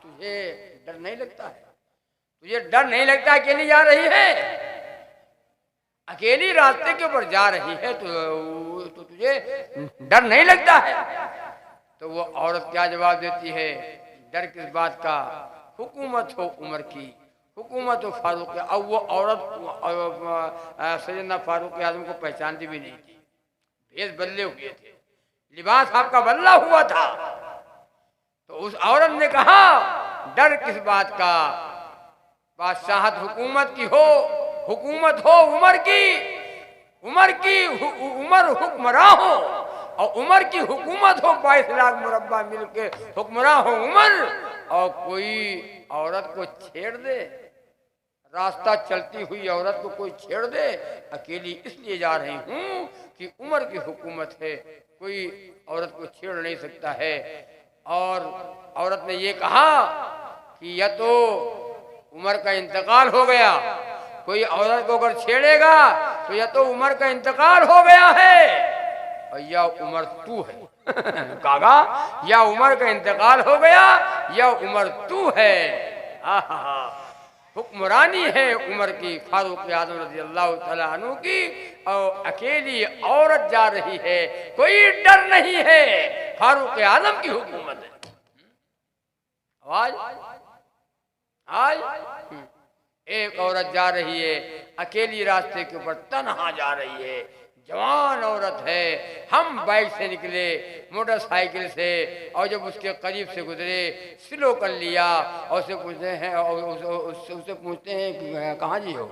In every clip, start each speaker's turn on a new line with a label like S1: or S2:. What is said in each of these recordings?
S1: तुझे डर नहीं लगता है? तुझे डर नहीं लगता अकेली जा रही है? अकेली रास्ते के ऊपर जा रही है तो तुझे डर नहीं लगता है? तो वो औरत क्या जवाब देती है, डर किस बात का, हुकूमत हो उमर की, हुकूमत हो फारूक। अब वो औरत सैयदना फारूक आजम को पहचानती भी नहीं थी, भेष बदले हुए थे, लिबास आपका बदला हुआ था। तो उस औरत ने कहा, डर किस बात का, बादशाहत हुकूमत की हो, हुकूमत हो उमर की, उमर हुक्मरां हो, और उमर की हुकूमत हो, 22 लाख मुरब्बा मिलके हुक्मरां हो उमर, और कोई औरत को छेड़ दे, रास्ता चलती हुई औरत को कोई छेड़ दे, अकेली इसलिए जा रही हूं कि उमर की हुकूमत है, कोई औरत को छेड़ नहीं सकता है। और औरत ने ये कहा कि या तो उमर का इंतकाल हो गया, कोई औरत को अगर छेड़ेगा तो या तो उमर का इंतकाल हो गया है और या उमर तू है। कागा, या उमर का इंतकाल हो गया या उमर तू है। हुक्मरानी है उमर की, फारूक आजम रज़ी अल्लाह तआला अन्हु की, और अकेली औरत जा रही है, कोई डर नहीं है, फारूक आजम की हुकूमत है। आवाज आज एक औरत जा रही है, अकेली रास्ते के ऊपर तन्हा जा रही है, जवान औरत है। हम बाइक से निकले, मोटरसाइकिल से, और जब उसके करीब से गुजरे, स्लो कर लिया, और उससे पूछते हैं, और उससे पूछते हैं कि कहाँ जी हो,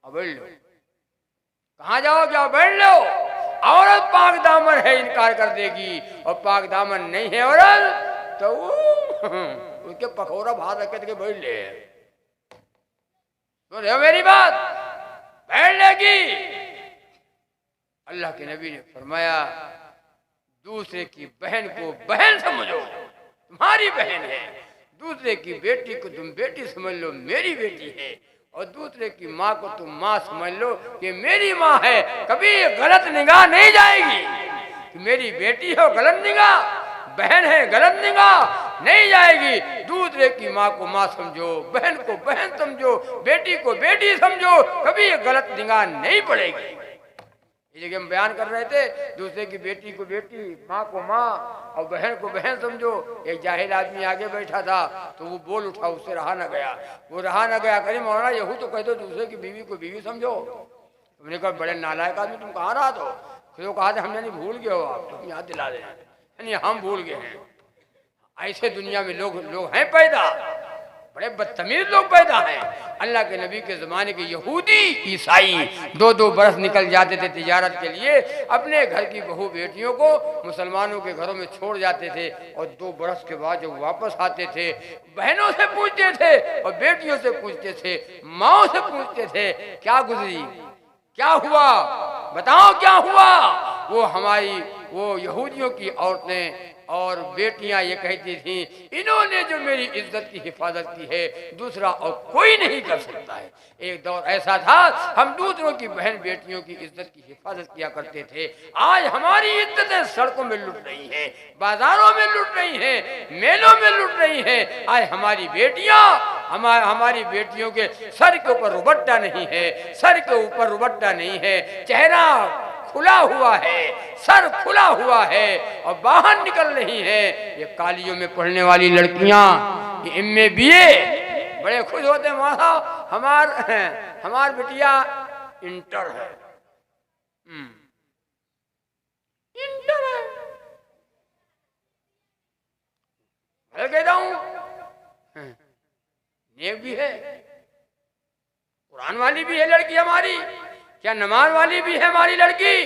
S1: अब बैठ लो, कहाँ जाओ, क्या बैठ लो। औरत पाक दामन है, इनकार कर देगी, और पाक दामन नहीं है औरत तो उसके पकौड़ा भात रखे थे बैठ ले, तो मेरी बात बैठ लेगी। अल्लाह के नबी ने फरमाया, दूसरे की बहन को बहन समझो, तुम्हारी बहन है, दूसरे की बेटी को तुम बेटी समझ लो, मेरी बेटी है, और दूसरे की माँ को तुम माँ समझ लो कि मेरी माँ है। कभी गलत निगाह नहीं जाएगी कि मेरी बेटी हो, गलत निगाह, बहन है, गलत निगाह नहीं जाएगी। दूसरे की माँ को माँ समझो, बहन को बहन समझो, बेटी को बेटी समझो, कभी गलत निगाह नहीं पड़ेगी। ये जगह हम बयान कर रहे थे, दूसरे की बेटी को बेटी, माँ को माँ, और बहन को बहन समझो। एक जाहिल आदमी आगे बैठा था, तो वो बोल उठा, उससे रहा न गया, वो रहा न गया, कहीं मौलाना यहू तो कह दो, दूसरे की बीवी को बीवी समझो। तुमने कहा बड़े नालायक आदमी, तुम कहाँ रहा तो? फिर वो कहा था, हमने नहीं, भूल गए हो आप, तुम याद दिला रहे हैं, नहीं हम भूल गए हैं। ऐसे दुनिया में लोग हैं पैदा, बड़े बदतमीज लोग पैदा हैं। अल्लाह के नबी के ज़माने के यहूदी ईसाई 2-2 बरस निकल जाते थे तिजारत के लिए, अपने घर की बहू बेटियों को मुसलमानों के घरों में छोड़ जाते थे, और 2 बरस के बाद जब वापस आते थे, बहनों से पूछते थे और बेटियों से पूछते थे, माओ से पूछते थे, क्या गुजरी, क्या हुआ, बताओ क्या हुआ। वो यहूदियों की औरतें और बेटियां ये कहती थी, इन्होंने जो मेरी इज्जत की हिफाजत की है, दूसरा और कोई नहीं कर सकता है। एक दौर ऐसा था, हम दूसरों की बहन बेटियों की इज्जत की हिफाजत किया करते थे। आज हमारी इज्जतें सड़कों में लुट रही हैं, बाजारों में लुट रही हैं, मेलों में लुट रही हैं। आज हमारी बेटियां, हमारी बेटियों के सर के ऊपर रुबट्टा नहीं है, सर के ऊपर रुबट्टा नहीं है, चेहरा खुला हुआ है, सर खुला हुआ है, और बाहर निकल रही है। ये कॉलेजों में पढ़ने वाली लड़कियां, ये MA BA बड़े खुश होते हैं, मौला हमार बिटिया इंटर है, इंटर है। मैं कहता हूं नेक भी है, कुरान वाली भी है लड़की हमारी, क्या नमाज वाली भी है हमारी लड़की?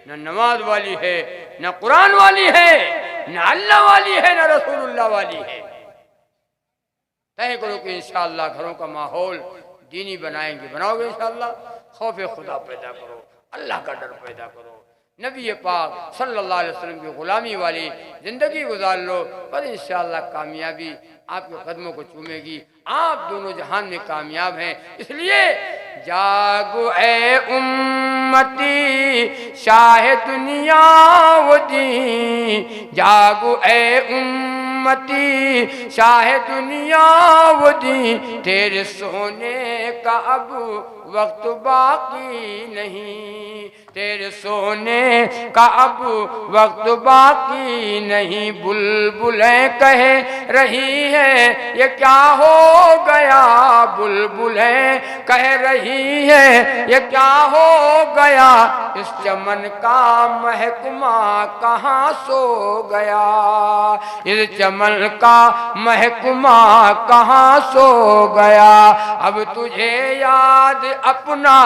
S1: न नमाज वाली है, न कुरान वाली है, न अल्लाह वाली है, न रसूलुल्लाह वाली है। तय करो कि इंशाअल्लाह घरों का माहौल दीनी बनाएंगे, बनाओगे इंशाअल्लाह। खौफ खुदा पैदा करो, अल्लाह का डर पैदा करो, नबी पाक सल्लल्लाहु अलैहि वसल्लम की गुलामी वाली जिंदगी गुजार लो, और इंशाअल्लाह कामयाबी आपके कदमों को चूमेगी। आप दोनों जहान में कामयाब हैं। इसलिए जागो ए उम्मती शाह दुनिया वो दी, जागो ए उम्मती शाह दुनिया वो दी, तेरे सोने का अब वक्त बाकी नहीं, तेरे सोने का अब वक्त बाकी नहीं। बुलबुलें कह रही है ये क्या हो गया, बुलबुलें कह रही है ये क्या हो गया, इस चमन का महकमा कहाँ सो गया, इस चमन का महकमा कहाँ सो गया। अब तुझे याद अपना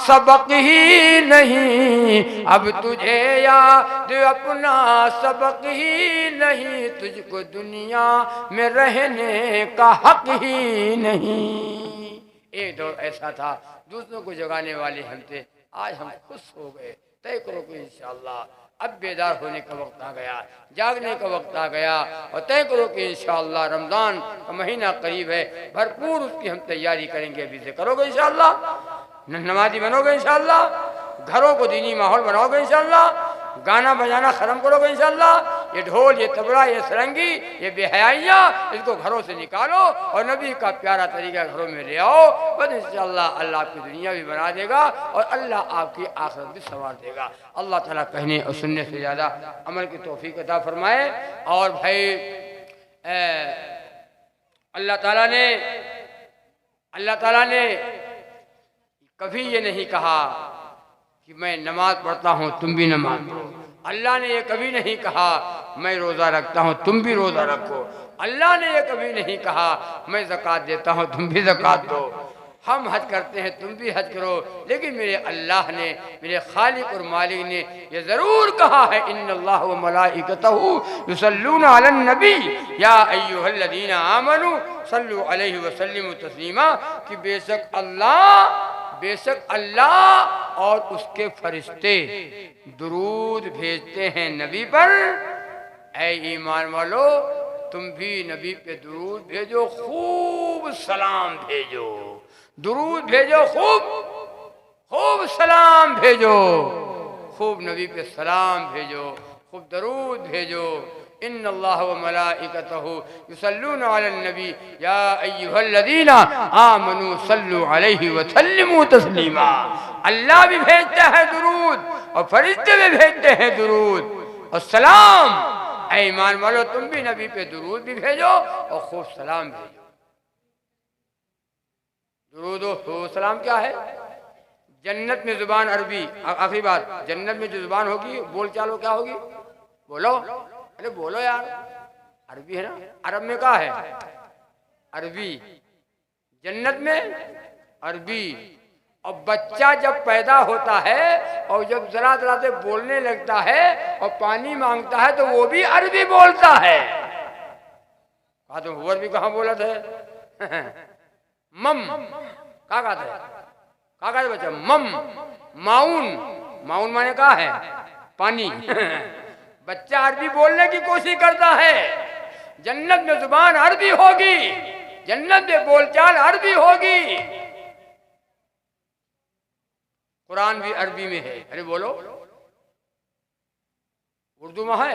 S1: सबक ही नहीं, अब तुझे याद अपना सबक ही नहीं, तुझको दुनिया में रहने का हक ही नहीं। एक दौर ऐसा था दूसरों को जगाने वाले हम थे, आज हम खुश हो गए। तय करो कि इंशाअल्लाह अब बेदार होने का वक्त आ गया, जागने का वक्त आ गया, और तय करो कि इंशाअल्लाह रमज़ान का महीना करीब है, भरपूर उसकी हम तैयारी करेंगे। अभी से करोगे इंशाअल्लाह, नमाजी बनोगे इंशाअल्लाह, घरों को दीनी माहौल बनाओगे इंशाअल्लाह, गाना बजाना खत्म करोगे इंशाअल्लाह, ये ढोल, ये तबला, ये सरंगी, ये बेहयाइयाँ, इसको घरों से निकालो और नबी का प्यारा तरीका घरों में ले आओ। बस इंशाअल्लाह अल्लाह आपकी दुनिया भी बना देगा और अल्लाह आपकी आखिरत भी संवार देगा। अल्लाह ताला कहने और सुनने से ज़्यादा अमल की तौफीक अता फरमाए। और भाई अल्लाह ताला ने कभी ये नहीं कहा कि मैं नमाज पढ़ता हूँ तुम भी नमाज पढ़ो, अल्लाह ने ये कभी नहीं कहा मैं रोज़ा रखता हूँ तुम भी रोज़ा रखो, अल्लाह ने ये कभी नहीं कहा मैं ज़कात देता हूँ तुम भी ज़कात दो, हम हज करते हैं तुम भी हज करो। लेकिन मेरे अल्लाह ने, मेरे खालिक और मालिक ने ये ज़रूर कहा है, इन्नल्लाह व मलाइकतहू युसल्लूना अलन नबी या अय्युहल्लज़ीना आमनू सल्लु अलैहि व सल्लिमू तस्लीमा, कि बेशक अल्लाह और उसके फरिश्ते दुरूद भेजते हैं नबी पर। ऐ ईमान वालो तुम भी नबी पे दुरूद भेजो, खूब सलाम भेजो, दुरूद भेजो, खूब सलाम भेजो, खूब नबी पे सलाम भेजो, खूब दरूद भेजो। इन्नल्लाह व मलाइकतहू युसल्लूना अलन नबी या अय्युहल्लज़ीना आमनू सल्लु अलैहि व सल्लिमू तस्लीमा। अल्लाह भी भेजता है दुरूद और फरिश्ते भी भेजते हैं दुरूद और सलाम। ऐ ईमान वालो तुम भी नबी पे दुरूद भी भेजो और खूब सलाम भेजो। दुरूद और सलाम क्या है? जन्नत में जुबान अरबी, आखिरी बात, जन्नत में जो जुबान होगी बोल चालो क्या होगी? बोलो, अरे बोलो यार, अरबी है ना, अरब में क्या है? अरबी, जन्नत में अरबी। और बच्चा जब पैदा होता है और जब जरा जरा से बोलने लगता है और पानी मांगता है तो वो भी अरबी बोलता है। कहा तो हुआ भी कहाँ बोला था? मम का कहते है बच्चा? मम, माउन, माउन माने कहा है? पानी। बच्चा अरबी बोलने की कोशिश करता है। जन्नत में जुबान अरबी होगी, जन्नत में बोलचाल अरबी होगी, कुरान भी अरबी में है। अरे बोलो, उर्दू में है,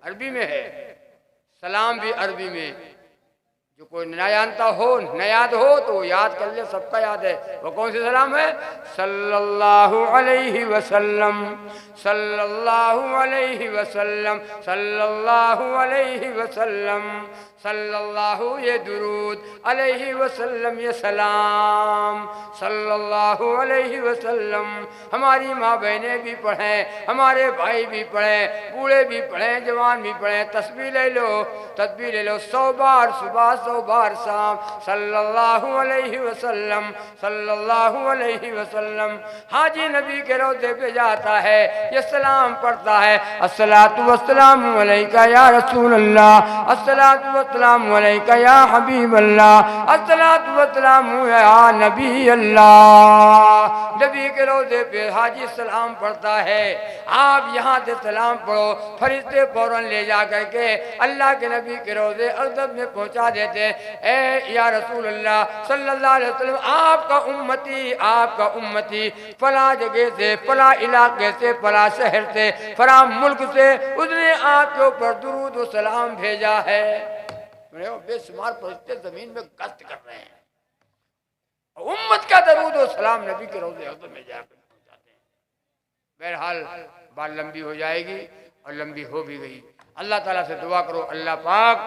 S1: अरबी में है, सलाम भी अरबी में। जो कोई नया जानता हो, न याद हो तो याद कर ले, सबका याद है। वो कौन सी सलाम है? सल्लल्लाहु अलैहि वसल्लम, सल्लल्लाहु अलैहि वसल्लम, सल्लल्लाहु अलैहि वसल्लम, सल्लल्लाहु ये दुरूद, अलैहि वसल्लम ये सलाम, सल्लल्लाहु अलैहि वसल्लम। हमारी माँ बहनें भी पढ़ें, हमारे भाई भी पढ़ें, बूढ़े भी पढ़ें, जवान भी पढ़ें। तस्बीह ले लो, तस्बीह ले लो, 100 बार सुबह, 100 बार शाम, सल्लल्लाहु अलैहि वसल्लम, सल्लल्लाहु अलैहि वसल्लम। हाजी नबी के रोज़े पे जाता है, ये सलाम पढ़ता है, अस्सलातु वस्सलामु अलैका या रसूल अल्लाह, अस्सलातु वस्सलामु अलैका या हबीब अल्लाह, अस्सलातु वस्सलामु या नबी अल्लाह। नबी के रोज़े पे हाजी सलाम पढ़ता है, आप यहाँ से सलाम पढ़ो, फरिश्ते फौरन ले जा करके अल्लाह के नबी के रोज़े अक़दस में पहुँचा देते। ए या रसूल अल्लाह सल्लल्लाहु अलैहि वसल्लम, आपका उम्मती फला जगह से, फला इलाके से, फला शहर से, फला मुल्क से उसने आपके ऊपर दुरूद व सलाम भेजा है। बेशुमार फरिश्ते जमीन में गश्त कर रहे हैं, उम्मत का दरूद व सलाम नबी के रोज़े अक़दस में जाकर पहुंचाते हैं। बहरहाल बात लंबी हो जाएगी और लंबी हो भी गई। अल्लाह ताला से दुआ करो, अल्लाह पाक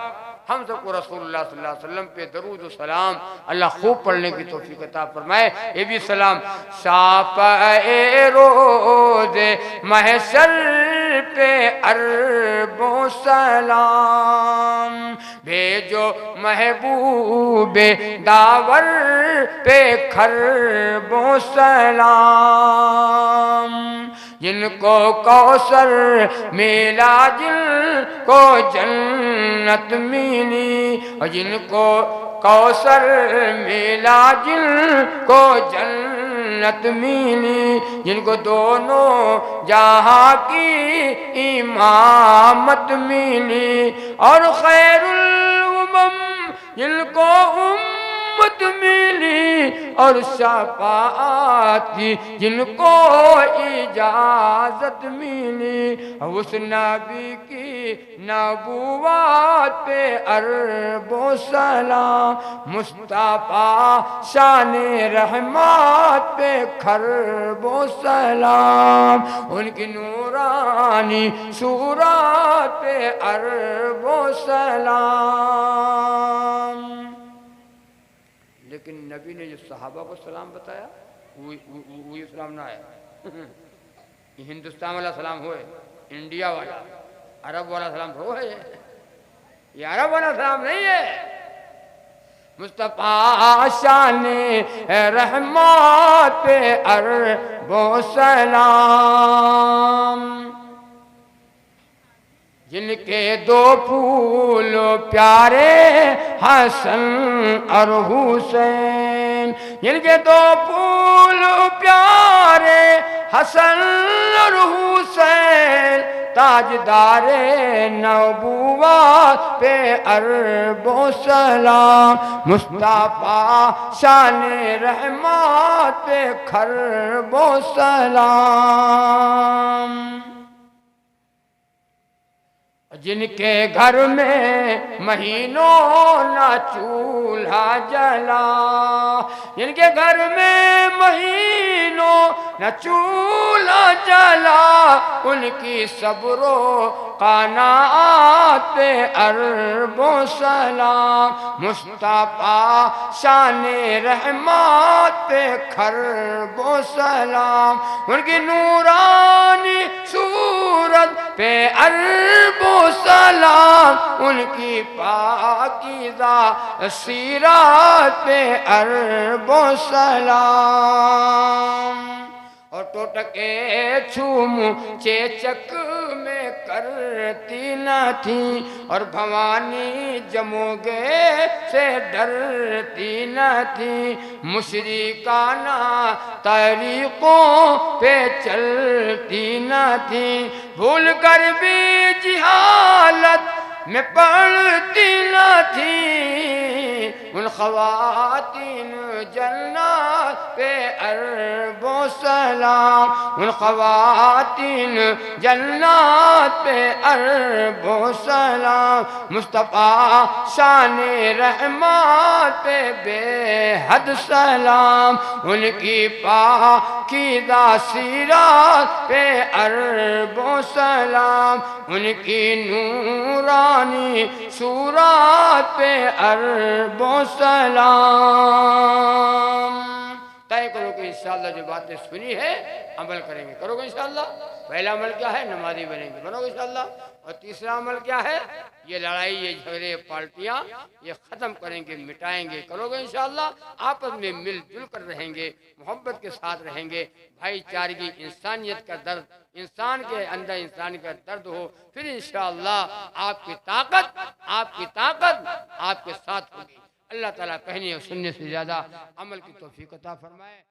S1: हम सबको रसूलुल्लाह सल्लल्लाहु अलैहि वसल्लम पे दरूद व सलाम अल्लाह खूब पढ़ने की तौफीक अता फरमाए। ये भी सलाम शाफ़ए रोज़े महशर पे अरबों सलाम, भेजो महबूबे दावर पे खरबों सलाम, जिनको कौसर मिला, जिनको जन्नत मिली, और जिनको कौसर मिला, जिनको जन्नत मिली, जिनको दोनों जहां की इमामत मिली, और खैरुल उमम जिनको उम्मत मिली, और शफाअत जिनको इजाजत मिली, उस नबी की नबुवत पे अरबों सलाम, मुस्तफा शान रहमत पे खरबों सलाम, उनकी नूरानी सूरत पे अरबों सलाम। लेकिन नबी ने जो सहाबा को सलाम बताया वो सलाम ना आया। हिंदुस्तान वाला सलाम हो, इंडिया वाला, अरब वाला सलाम हो है, ये अरब वाला सलाम नहीं है। मुस्तफा शान रहमत पे अरबों सलाम, जिनके दो फूल प्यारे हसन और हुसैन, जिनके दो फूल प्यारे हसन और हुसैन, ताजदारे नबुवत पे अरबों सलाम, मुस्तफा शान रहमत पे खरबों सलाम, जिनके घर में महीनों ना चूल्हा जला, जिनके घर में महीनों ना चूल्हा जला, उनकी सब्रो कानात पे अरबों सलाम, मुस्तफा शान रहमत पे खरबों सलाम, उनकी नूरानी सूरत पे अरबों सलाम, उनकी पाकीज़ा सीरत पे अरबों सलाम, और टोटके छूम चेचक में करती न थी, और भवानी जमोगे से डरती न थी, मुशरिकाना तरीकों पे चलती न थी, भूल कर भी जिहालत में पढ़ती न थी, उन ख़वातीन जन्नत पे अरबों सलाम, उन ख़वातीन जन्नत पे अरबों सलाम, मुस्तफा शान रहमत पे बेहद सलाम, उनकी पाकीज़ा सीरत पे अरबों सलाम, उनकी नूरानी सूरत पे अरबों सलाम। तय करो कि इंशाअल्लाह जो बातें सुनी है अमल करेंगे। करोगे इंशाअल्लाह? पहला अमल क्या है? नमाजी बनेंगे। बनोगे इंशाअल्लाह? और तीसरा अमल क्या है? ये लड़ाई, ये झगड़े, पार्टियां, ये ख़त्म करेंगे, मिटाएंगे। करोगे इंशाअल्लाह? आपस में मिलजुल कर रहेंगे, मोहब्बत के साथ रहेंगे, भाईचारगी, इंसानियत का दर्द, इंसान के अंदर इंसान का दर्द हो, फिर इंशाअल्लाह आपकी ताकत आपके साथ होगी। अल्लाह ताला कहने और सुनने से ज़्यादा अमल की तौफीक अता फरमाए।